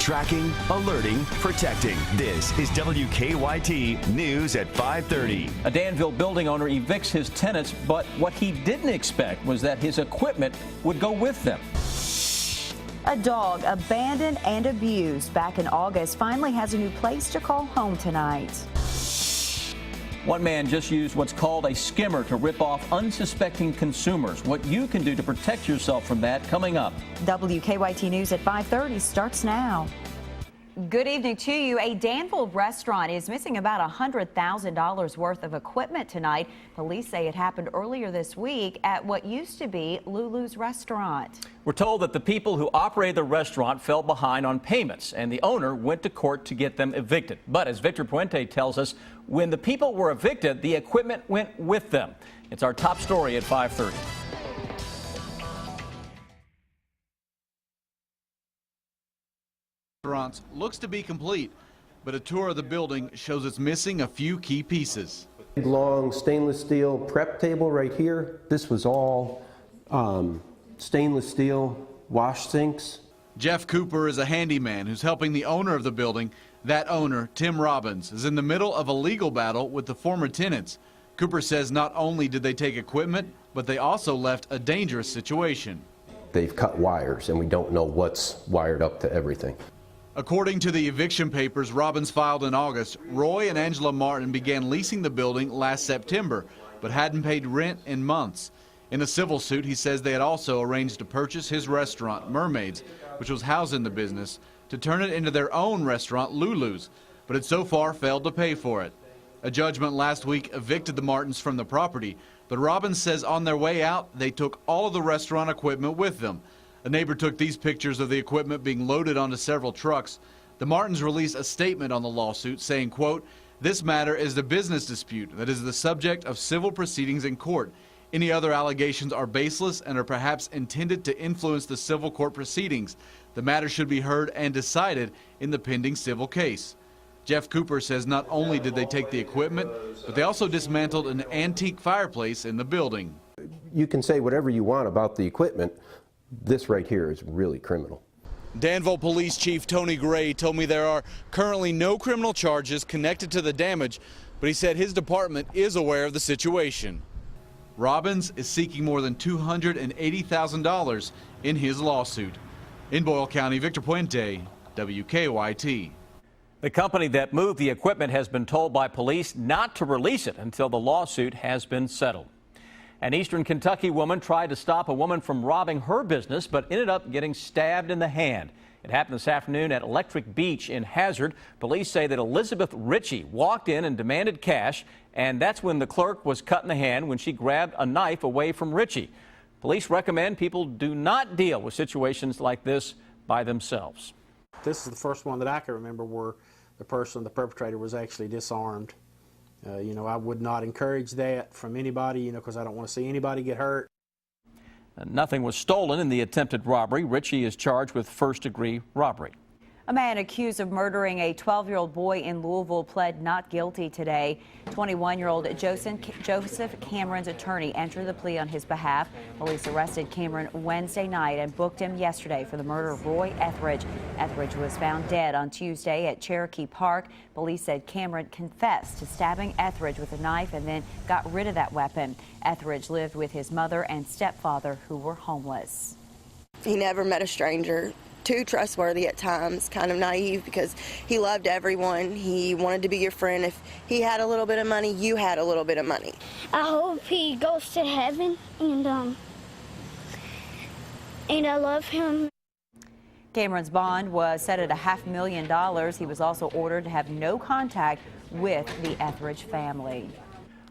Tracking, alerting, protecting. This is WKYT News at 5:30. A Danville building owner evicts his tenants, but what he didn't expect was that his equipment would go with them. A dog abandoned and abused back in August finally has a new place to call home tonight. One man just used what's called a skimmer to rip off unsuspecting consumers. What you can do to protect yourself from that coming up. WKYT News at 5:30 starts now. Good evening to you. A Danville restaurant is missing about $100,000 worth of equipment tonight. Police say it happened earlier this week at what used to be Lulu's restaurant. We're told that the people who operated the restaurant fell behind on payments, and the owner went to court to get them evicted. But as Victor Puente tells us, when the people were evicted, the equipment went with them. It's our top story at 5:30. Restaurant looks to be complete, but a tour of the building shows it's missing a few key pieces. Big long stainless steel prep table right here. This was all stainless steel wash sinks. Jeff Cooper is a handyman who's helping the owner of the building. That owner, Tim Robbins, is in the middle of a legal battle with the former tenants. Cooper says not only did they take equipment, but they also left a dangerous situation. They've cut wires and we don't know what's wired up to everything. According to the eviction papers Robbins filed in August, Roy and Angela Martin began leasing the building last September, but hadn't paid rent in months. In a civil suit, he says they had also arranged to purchase his restaurant, Mermaids, which was housed in the business, to turn it into their own restaurant, Lulu's, but had so far failed to pay for it. A judgment last week evicted the Martins from the property, but Robbins says on their way out, they took all of the restaurant equipment with them. A neighbor took these pictures of the equipment being loaded onto several trucks. The Martins released a statement on the lawsuit saying, quote, "This matter is the business dispute that is the subject of civil proceedings in court. Any other allegations are baseless and are perhaps intended to influence the civil court proceedings. The matter should be heard and decided in the pending civil case." Jeff Cooper says not only did they take the equipment, but they also dismantled an antique fireplace in the building. You can say whatever you want about the equipment. This right here is really criminal. Danville Police Chief Tony Gray told me there are currently no criminal charges connected to the damage, but he said his department is aware of the situation. Robbins is seeking more than $280,000 in his lawsuit. In Boyle County, Victor Puente, WKYT. The company that moved the equipment has been told by police not to release it until the lawsuit has been settled. An Eastern Kentucky woman tried to stop a woman from robbing her business, but ended up getting stabbed in the hand. It happened this afternoon at Electric Beach in Hazard. Police say that Elizabeth Ritchie walked in and demanded cash, and that's when the clerk was cut in the hand when she grabbed a knife away from Ritchie. Police recommend people do not deal with situations like this by themselves. This is the first one that I can remember where the perpetrator was actually disarmed. I would not encourage that from anybody, because I don't want to see anybody get hurt. Nothing was stolen in the attempted robbery. Ritchie is charged with first-degree robbery. A man accused of murdering a 12-year-old boy in Louisville pled not guilty today. 21-year-old Joseph Cameron's attorney entered the plea on his behalf. Police arrested Cameron Wednesday night and booked him yesterday for the murder of Roy Etheridge. Etheridge was found dead on Tuesday at Cherokee Park. Police said Cameron confessed to stabbing Etheridge with a knife and then got rid of that weapon. Etheridge lived with his mother and stepfather, who were homeless. He never met a stranger. Too trustworthy at times, kind of naive because he loved everyone. He wanted to be your friend. If he had a little bit of money, you had a little bit of money. I hope he goes to heaven, and I love him. Cameron's bond was set at $500,000. He was also ordered to have no contact with the Etheridge family.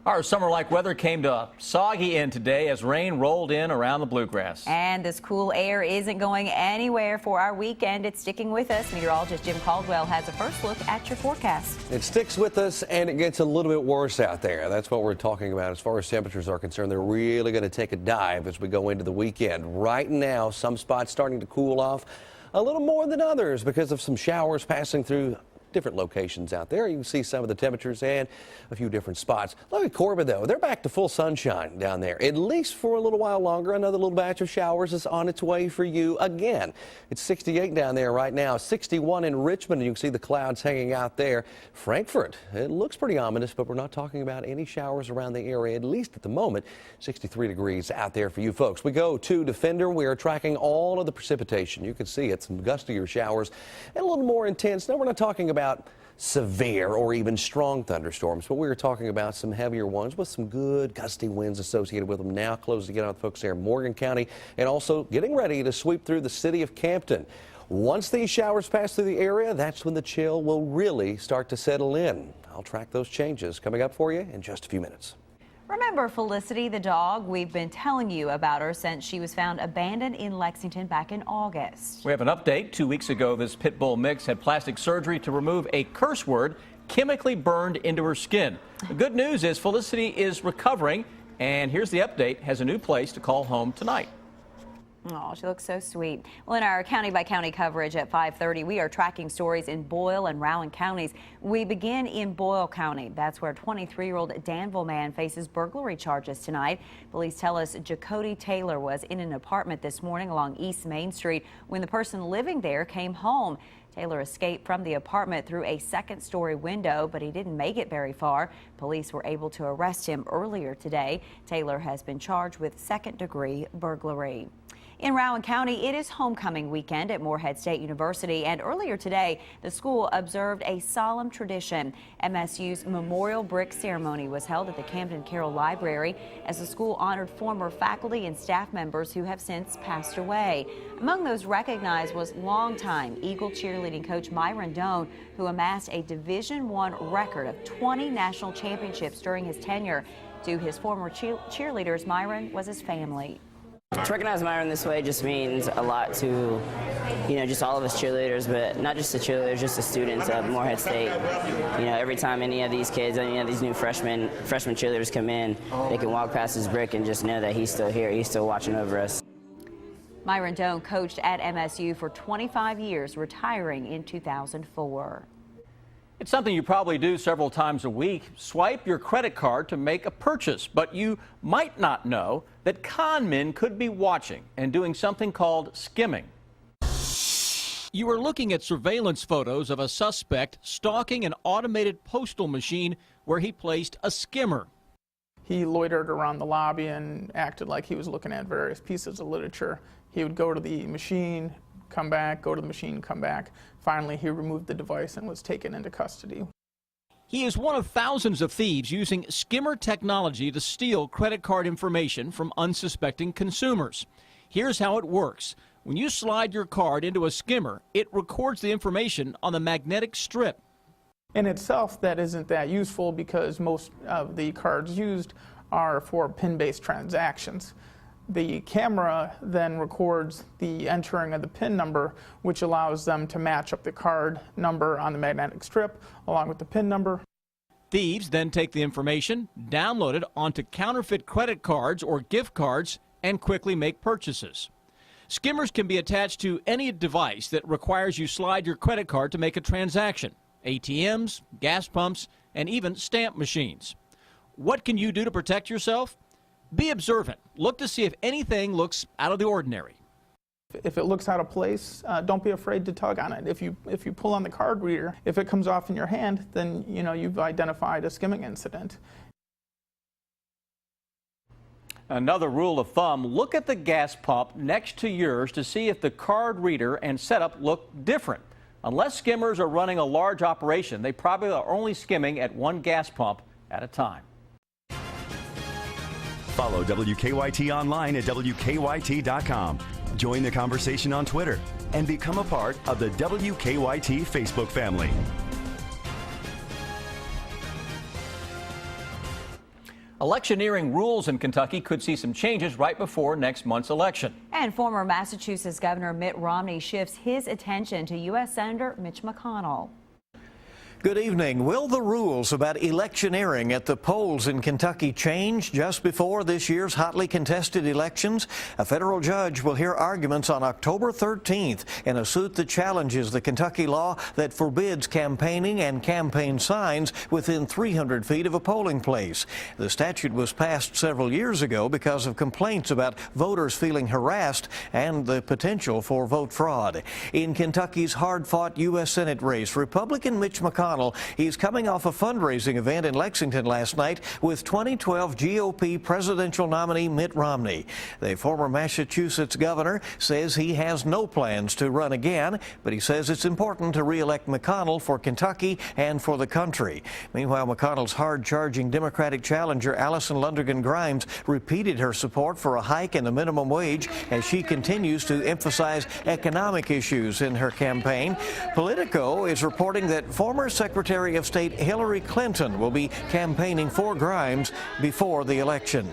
Our summer-like weather came to a soggy end today as rain rolled in around the bluegrass. And this cool air isn't going anywhere for our weekend. It's sticking with us. Meteorologist Jim Caldwell has a first look at your forecast. It sticks with us and it gets a little bit worse out there. That's what we're talking about as far as temperatures are concerned. They're really going to take a dive as we go into the weekend. Right now, some spots starting to cool off a little more than others because of some showers passing through different locations out there. You can see some of the temperatures and a few different spots. Look at Corbin, though. They're back to full sunshine down there, at least for a little while longer. Another little batch of showers is on its way for you again. It's 68 down there right now, 61 in Richmond, and you can see the clouds hanging out there. Frankfort, it looks pretty ominous, but we're not talking about any showers around the area, at least at the moment. 63 degrees out there for you folks. We go to Defender. We are tracking all of the precipitation. You can see it, some gustier showers and a little more intense. Now, we're not talking about severe or even strong thunderstorms, but we were talking about some heavier ones with some good gusty winds associated with them. Now close to get on folks there in Morgan County, and also getting ready to sweep through the city of Campton. Once these showers pass through the area, that's when the chill will really start to settle in. I'll track those changes coming up for you in just a few minutes. Remember Felicity the dog? We've been telling you about her since she was found abandoned in Lexington back in August. We have an update. 2 weeks ago, this pit bull mix had plastic surgery to remove a curse word chemically burned into her skin. The good news is Felicity is recovering, and here's the update, has a new place to call home tonight. Oh, she looks so sweet. Well, in our county-by-county coverage at 5:30, we are tracking stories in Boyle and Rowan counties. We begin in Boyle County. That's where 23-year-old Danville man faces burglary charges tonight. Police tell us Jacody Taylor was in an apartment this morning along East Main Street when the person living there came home. Taylor escaped from the apartment through a second-story window, but he didn't make it very far. Police were able to arrest him earlier today. Taylor has been charged with second-degree burglary. In Rowan County, it is homecoming weekend at Morehead State University, and earlier today, the school observed a solemn tradition. MSU's Memorial Brick Ceremony was held at the Camden Carroll Library as the school honored former faculty and staff members who have since passed away. Among those recognized was longtime Eagle cheerleading coach Myron Doan, who amassed a Division I record of 20 national championships during his tenure. To his former cheerleaders, Myron was his family. To recognize Myron this way just means a lot to, just all of us cheerleaders, but not just the cheerleaders, just the students of Morehead State. Every time any of these kids, any of these new freshman cheerleaders come in, they can walk past his brick and just know that he's still here, he's still watching over us. Myron Doan coached at MSU for 25 years, retiring in 2004. It's something you probably do several times a week. Swipe your credit card to make a purchase, but you might not know that con men could be watching and doing something called skimming. You are looking at surveillance photos of a suspect stalking an automated postal machine where he placed a skimmer. He loitered around the lobby and acted like he was looking at various pieces of literature. He would go to the machine, come back, go to the machine, come back. Finally, he removed the device and was taken into custody. He is one of thousands of thieves using skimmer technology to steal credit card information from unsuspecting consumers. Here's how it works. When you slide your card into a skimmer, it records the information on the magnetic strip. In itself, that isn't that useful because most of the cards used are for PIN-based transactions. The camera then records the entering of the PIN number, which allows them to match up the card number on the magnetic strip along with the PIN number. Thieves then take the information, download it onto counterfeit credit cards or gift cards, and quickly make purchases. Skimmers can be attached to any device that requires you slide your credit card to make a transaction. ATMs, gas pumps, and even stamp machines. What can you do to protect yourself? Be observant. Look to see if anything looks out of the ordinary. If it looks out of place, don't be afraid to tug on it. If you pull on the card reader, if it comes off in your hand, then you've identified a skimming incident. Another rule of thumb, look at the gas pump next to yours to see if the card reader and setup look different. Unless skimmers are running a large operation, they probably are only skimming at one gas pump at a time. Follow WKYT online at WKYT.com. Join the conversation on Twitter and become a part of the WKYT Facebook family. Electioneering rules in Kentucky could see some changes right before next month's election. And former Massachusetts Governor Mitt Romney shifts his attention to U.S. Senator Mitch McConnell. Good evening. Will the rules about electioneering at the polls in Kentucky change just before this year's hotly contested elections? A federal judge will hear arguments on October 13th in a suit that challenges the Kentucky law that forbids campaigning and campaign signs within 300 feet of a polling place. The statute was passed several years ago because of complaints about voters feeling harassed and the potential for vote fraud. In Kentucky's hard-fought U.S. Senate race, Republican Mitch McConnell, he's coming off a fundraising event in Lexington last night with 2012 GOP presidential nominee Mitt Romney. The former Massachusetts governor says he has no plans to run again, but he says it's important to re-elect McConnell for Kentucky and for the country. Meanwhile, McConnell's hard-charging Democratic challenger Allison Lundergan Grimes repeated her support for a hike in the minimum wage as she continues to emphasize economic issues in her campaign. Politico is reporting that former Secretary of State Hillary Clinton will be campaigning for Grimes before the election.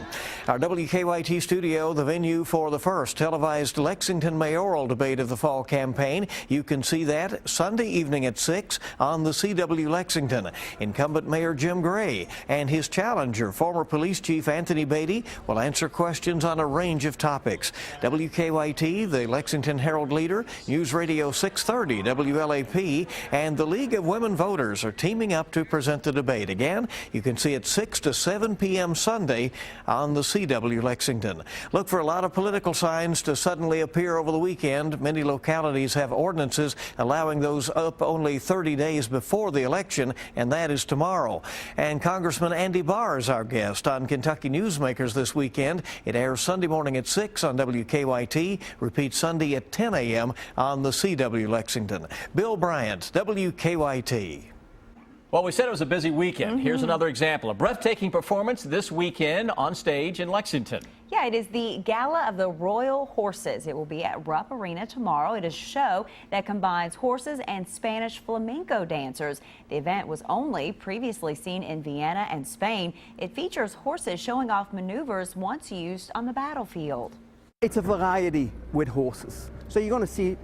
Our WKYT studio, the venue for the first televised Lexington mayoral debate of the fall campaign. You can see that Sunday evening at 6 on the CW Lexington. Incumbent Mayor Jim Gray and his challenger, former Police Chief Anthony Beatty, will answer questions on a range of topics. WKYT, the Lexington Herald Leader, News Radio 630 WLAP, and the League of Women Voters are teaming up to present the debate. Again, you can see it 6 to 7 p.m. Sunday on the CW Lexington. Look for a lot of political signs to suddenly appear over the weekend. Many localities have ordinances allowing those up only 30 days before the election, and that is tomorrow. And Congressman Andy Barr is our guest on Kentucky Newsmakers this weekend. It airs Sunday morning at 6 on WKYT, repeats Sunday at 10 a.m. on the CW Lexington. Bill Bryant, WKYT. Well, we said it was a busy weekend. Here's another example. A breathtaking performance this weekend on stage in Lexington. Yeah, it is the Gala of the Royal Horses. It will be at Rupp Arena tomorrow. It is a show that combines horses and Spanish flamenco dancers. The event was only previously seen in Vienna and Spain. It features horses showing off maneuvers once used on the battlefield. It's a variety with horses. So you're going to see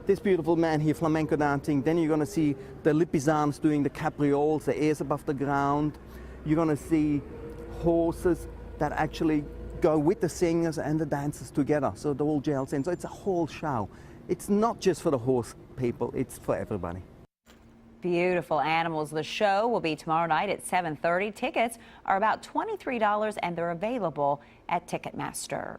this beautiful man here flamenco dancing, then you're going to see the Lipizans doing the caprioles, the ears above the ground. You're going to see horses that actually go with the singers and the dancers together, so the whole gels in. So it's a whole show. It's not just for the horse people, it's for everybody. Beautiful animals. The show will be tomorrow night at 7:30. Tickets are about $23 and they're available at Ticketmaster.